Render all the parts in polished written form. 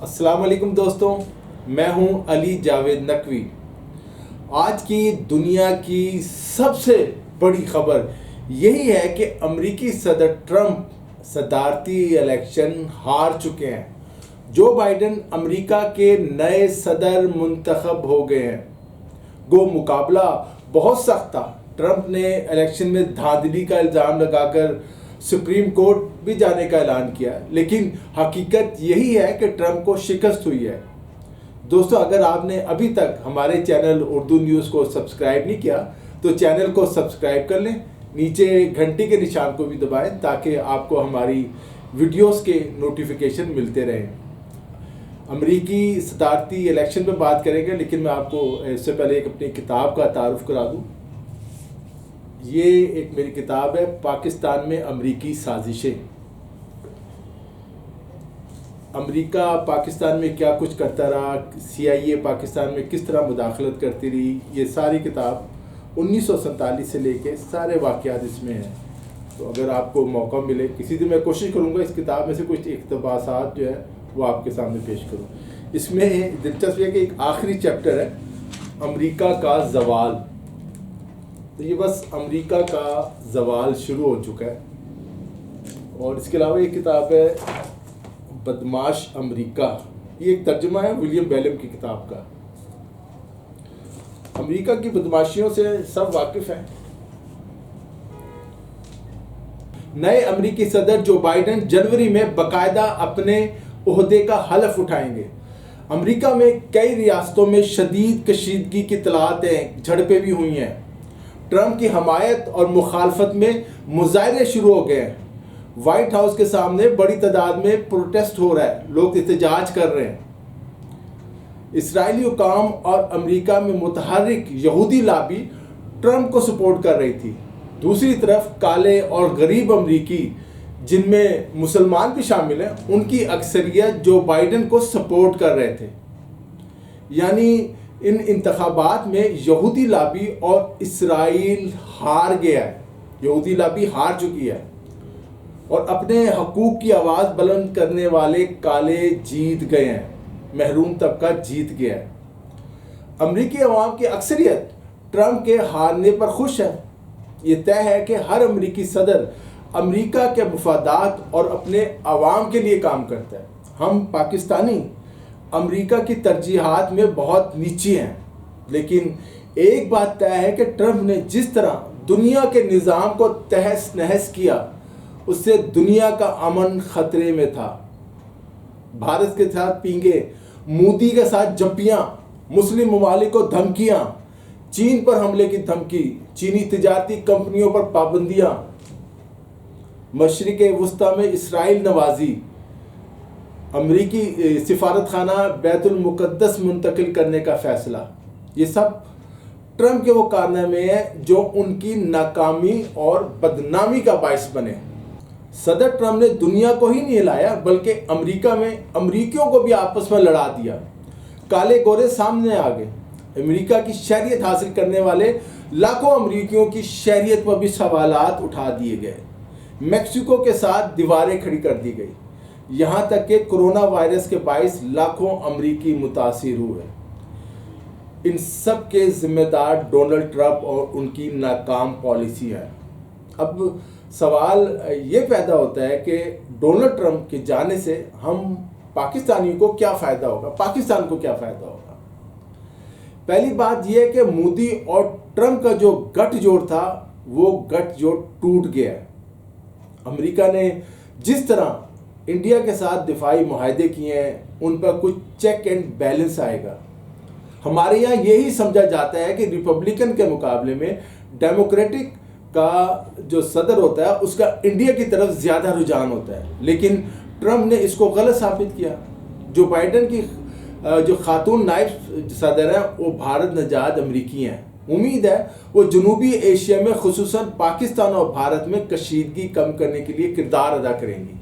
السلام علیکم دوستوں، میں ہوں علی جاوید نقوی۔ آج کی دنیا کی سب سے بڑی خبر یہی ہے کہ امریکی صدر ٹرمپ صدارتی الیکشن ہار چکے ہیں۔ جو بائیڈن امریکہ کے نئے صدر منتخب ہو گئے ہیں۔ گو مقابلہ بہت سخت تھا۔ ٹرمپ نے الیکشن میں دھاندلی کا الزام لگا کر سپریم کورٹ بھی جانے کا اعلان کیا، لیکن حقیقت یہی ہے کہ ٹرمپ کو شکست ہوئی ہے۔ دوستو، اگر آپ نے ابھی تک ہمارے چینل اردو نیوز کو سبسکرائب نہیں کیا تو چینل کو سبسکرائب کر لیں، نیچے گھنٹی کے نشان کو بھی دبائیں تاکہ آپ کو ہماری ویڈیوز کے نوٹیفیکیشن ملتے رہیں۔ امریکی صدارتی الیکشن پہ بات کریں گے، لیکن میں آپ کو اس سے پہلے ایک اپنی کتاب کا تعارف کرا دوں۔ یہ ایک میری کتاب ہے، پاکستان میں امریکی سازشیں۔ امریکہ پاکستان میں کیا کچھ کرتا رہا، CIA پاکستان میں کس طرح مداخلت کرتی رہی، یہ ساری کتاب 1947 سے لے کے سارے واقعات اس میں ہیں۔ تو اگر آپ کو موقع ملے کسی دن، میں کوشش کروں گا اس کتاب میں سے کچھ اقتباسات جو ہے وہ آپ کے سامنے پیش کروں۔ اس میں دلچسپ ہے کہ ایک آخری چیپٹر ہے، امریکہ کا زوال۔ تو یہ بس امریکہ کا زوال شروع ہو چکا ہے۔ اور اس کے علاوہ یہ کتاب ہے بدماش امریکہ، یہ ایک ترجمہ ہے ولیم بیلم کی کتاب کا۔ امریکہ کی بدماشیوں سے سب واقف ہیں۔ نئے امریکی صدر جو بائیڈن جنوری میں باقاعدہ اپنے عہدے کا حلف اٹھائیں گے۔ امریکہ میں کئی ریاستوں میں شدید کشیدگی کی اطلاعات ہیں، جھڑپیں بھی ہوئی ہیں۔ ٹرمپ کی حمایت اور مخالفت میں مظاہرے شروع ہو گئے ہیں۔ وائٹ ہاؤس کے سامنے بڑی تعداد میں پروٹیسٹ ہو رہا ہے، لوگ احتجاج کر رہے ہیں۔ اسرائیلی حکام اور امریکہ میں متحرک یہودی لابی ٹرمپ کو سپورٹ کر رہی تھی۔ دوسری طرف کالے اور غریب امریکی، جن میں مسلمان بھی شامل ہیں، ان کی اکثریت جو بائیڈن کو سپورٹ کر رہے تھے۔ یعنی ان انتخابات میں یہودی لابی اور اسرائیل ہار گیا ہے، یہودی لابی ہار چکی ہے، اور اپنے حقوق کی آواز بلند کرنے والے کالے جیت گئے ہیں، محروم طبقہ جیت گیا ہے۔ امریکی عوام کی اکثریت ٹرمپ کے ہارنے پر خوش ہے۔ یہ طے ہے کہ ہر امریکی صدر امریکہ کے مفادات اور اپنے عوام کے لیے کام کرتا ہے۔ ہم پاکستانی امریکہ کی ترجیحات میں بہت نیچے ہیں، لیکن ایک بات طے ہے کہ ٹرمپ نے جس طرح دنیا کے نظام کو تہس نہس کیا، اس سے دنیا کا امن خطرے میں تھا۔ بھارت کے ساتھ پینگے، مودی کے ساتھ جپیاں، مسلم ممالک کو دھمکیاں، چین پر حملے کی دھمکی، چینی تجارتی کمپنیوں پر پابندیاں، مشرق وسطیٰ میں اسرائیل نوازی، امریکی سفارت خانہ بیت المقدس منتقل کرنے کا فیصلہ، یہ سب ٹرمپ کے وہ کارنامے ہیں جو ان کی ناکامی اور بدنامی کا باعث بنے۔ صدر ٹرمپ نے دنیا کو ہی نہیں ہلایا، بلکہ امریکہ میں امریکیوں کو بھی آپس میں لڑا دیا۔ کالے گورے سامنے آ گئے۔ امریکہ کی شہریت حاصل کرنے والے لاکھوں امریکیوں کی شہریت پر بھی سوالات اٹھا دیے گئے۔ میکسیکو کے ساتھ دیواریں کھڑی کر دی گئی، یہاں تک کہ کرونا وائرس کے باعث لاکھوں امریکی متاثر ہوئے۔ ان سب کے ذمہ دار ڈونلڈ ٹرمپ اور ان کی ناکام پالیسی ہے۔ اب سوال یہ پیدا ہوتا ہے کہ ڈونلڈ ٹرمپ کے جانے سے ہم پاکستانیوں کو کیا فائدہ ہوگا، پاکستان کو کیا فائدہ ہوگا؟ پہلی بات یہ ہے کہ مودی اور ٹرمپ کا جو گٹھ جوڑ تھا، وہ گٹھ جوڑ ٹوٹ گیا ہے۔ امریکہ نے جس طرح انڈیا کے ساتھ دفاعی معاہدے کیے ہیں، ان پر کچھ چیک اینڈ بیلنس آئے گا۔ ہمارے یہاں یہی سمجھا جاتا ہے کہ ریپبلکن کے مقابلے میں ڈیموکریٹک کا جو صدر ہوتا ہے، اس کا انڈیا کی طرف زیادہ رجحان ہوتا ہے، لیکن ٹرمپ نے اس کو غلط ثابت کیا۔ جو بائیڈن کی جو خاتون نائب صدر ہیں، وہ بھارت نژاد امریکی ہیں۔ امید ہے وہ جنوبی ایشیا میں خصوصاً پاکستان اور بھارت میں کشیدگی کم کرنے کے لیے کردار ادا کریں گی۔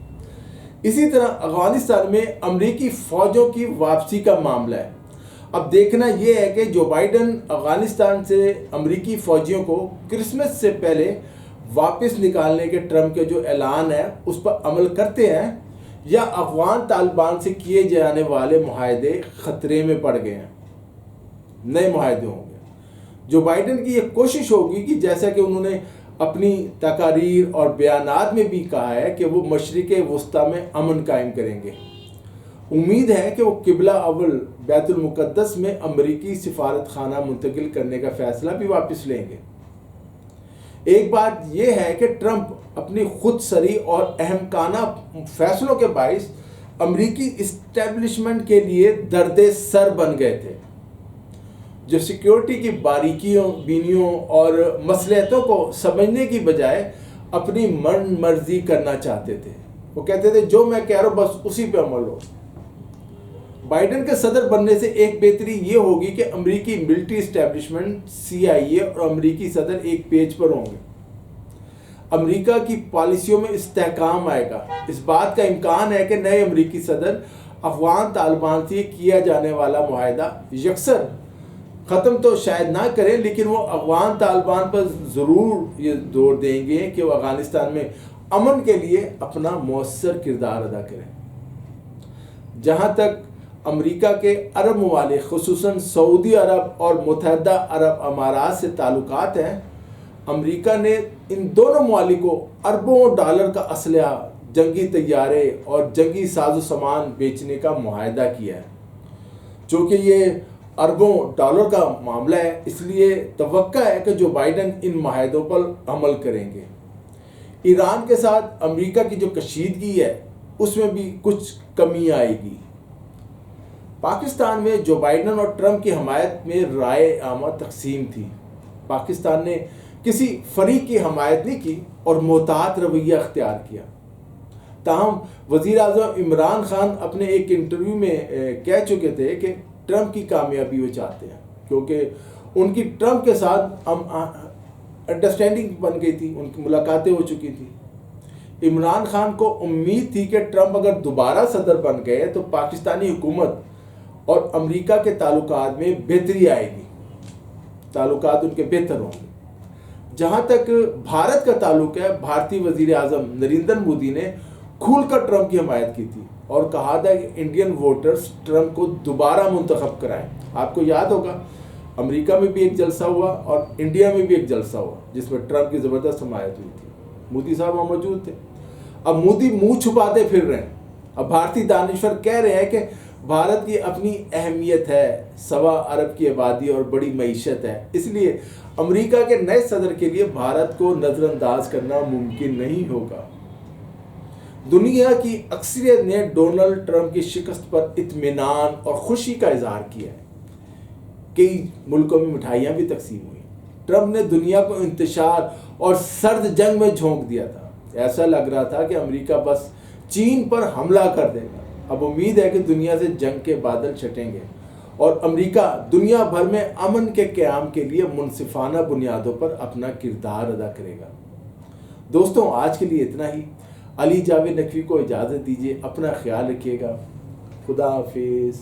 اسی طرح افغانستان میں امریکی فوجوں کی واپسی کا معاملہ ہے۔ اب دیکھنا یہ ہے کہ جو بائیڈن افغانستان سے امریکی فوجیوں کو کرسمس سے پہلے واپس نکالنے کے ٹرمپ کے جو اعلان ہے، اس پر عمل کرتے ہیں، یا افغان طالبان سے کیے جانے والے معاہدے خطرے میں پڑ گئے ہیں؟ نئے معاہدے ہوں گے۔ جو بائیڈن کی یہ کوشش ہوگی کہ جیسا کہ انہوں نے اپنی تقاریر اور بیانات میں بھی کہا ہے کہ وہ مشرق وسطیٰ میں امن قائم کریں گے۔ امید ہے کہ وہ قبلہ اول بیت المقدس میں امریکی سفارت خانہ منتقل کرنے کا فیصلہ بھی واپس لیں گے۔ ایک بات یہ ہے کہ ٹرمپ اپنی خود سری اور احمقانہ فیصلوں کے باعث امریکی اسٹیبلشمنٹ کے لیے درد سر بن گئے تھے، جو سیکیورٹی کی باریکیوں بینیوں اور مصلحتوں کو سمجھنے کی بجائے اپنی من مرضی کرنا چاہتے تھے۔ وہ کہتے تھے جو میں کہہ رہا ہوں بس اسی پہ عمل ہو۔ بائیڈن کے صدر بننے سے ایک بہتری یہ ہوگی کہ امریکی ملٹری اسٹیبلشمنٹ، CIA اور امریکی صدر ایک پیج پر ہوں گے۔ امریکہ کی پالیسیوں میں استحکام آئے گا۔ اس بات کا امکان ہے کہ نئے امریکی صدر افغان طالبان سے کیا جانے والا معاہدہ یکسر ختم تو شاید نہ کریں، لیکن وہ افغان طالبان پر ضرور یہ زور دیں گے کہ وہ افغانستان میں امن کے لیے اپنا مؤثر کردار ادا کریں۔ جہاں تک امریکہ کے عرب ممالک خصوصاً سعودی عرب اور متحدہ عرب امارات سے تعلقات ہیں، امریکہ نے ان دونوں ممالک کو اربوں ڈالر کا اسلحہ، جنگی طیارے اور جنگی ساز و سامان بیچنے کا معاہدہ کیا ہے۔ چونکہ یہ اربوں ڈالر کا معاملہ ہے، اس لیے توقع ہے کہ جو بائیڈن ان معاہدوں پر عمل کریں گے۔ ایران کے ساتھ امریکہ کی جو کشیدگی ہے اس میں بھی کچھ کمی آئے گی۔ پاکستان میں جو بائیڈن اور ٹرمپ کی حمایت میں رائے عامہ تقسیم تھی۔ پاکستان نے کسی فریق کی حمایت نہیں کی اور محتاط رویہ اختیار کیا۔ تاہم وزیر اعظم عمران خان اپنے ایک انٹرویو میں کہہ چکے تھے کہ ٹرمپ کی کامیابی وہ چاہتے ہیں، کیونکہ ان کی ٹرمپ کے ساتھ انڈرسٹینڈنگ بن گئی تھی، ان کی ملاقاتیں ہو چکی تھی۔ عمران خان کو امید تھی کہ ٹرمپ اگر دوبارہ صدر بن گئے تو پاکستانی حکومت اور امریکہ کے تعلقات میں بہتری آئے گی، تعلقات ان کے بہتر ہوں گے۔ جہاں تک بھارت کا تعلق ہے، بھارتی وزیر اعظم نریندر مودی نے کھول کر ٹرمپ کی حمایت کی تھی اور کہا تھا کہ انڈین ووٹرز ٹرمپ کو دوبارہ منتخب کرائیں۔ آپ کو یاد ہوگا امریکہ میں بھی ایک جلسہ ہوا اور انڈیا میں بھی ایک جلسہ ہوا جس میں ٹرمپ کی زبردست حمایت ہوئی تھی۔ مودی صاحب وہاں موجود تھے۔ اب مودی منہ چھپاتے پھر رہے ہیں۔ اب بھارتی دانشور کہہ رہے ہیں کہ بھارت کی اپنی اہمیت ہے، 1.25 ارب کی آبادی اور بڑی معیشت ہے، اس لیے امریکہ کے نئے صدر کے لیے بھارت کو نظر انداز کرنا ممکن نہیں ہوگا۔ دنیا کی اکثریت نے ڈونلڈ ٹرمپ کی شکست پر اطمینان اور خوشی کا اظہار کیا ہے۔ کئی ملکوں میں مٹھائیاں بھی تقسیم ہوئی۔ ٹرمپ نے دنیا کو انتشار اور سرد جنگ میں جھونک دیا تھا۔ ایسا لگ رہا تھا کہ امریکہ بس چین پر حملہ کر دے گا۔ اب امید ہے کہ دنیا سے جنگ کے بادل چھٹیں گے اور امریکہ دنیا بھر میں امن کے قیام کے لیے منصفانہ بنیادوں پر اپنا کردار ادا کرے گا۔ دوستوں، آج کے لیے اتنا ہی۔ علی جاوید نقوی کو اجازت دیجیے، اپنا خیال رکھیے گا۔ خدا حافظ۔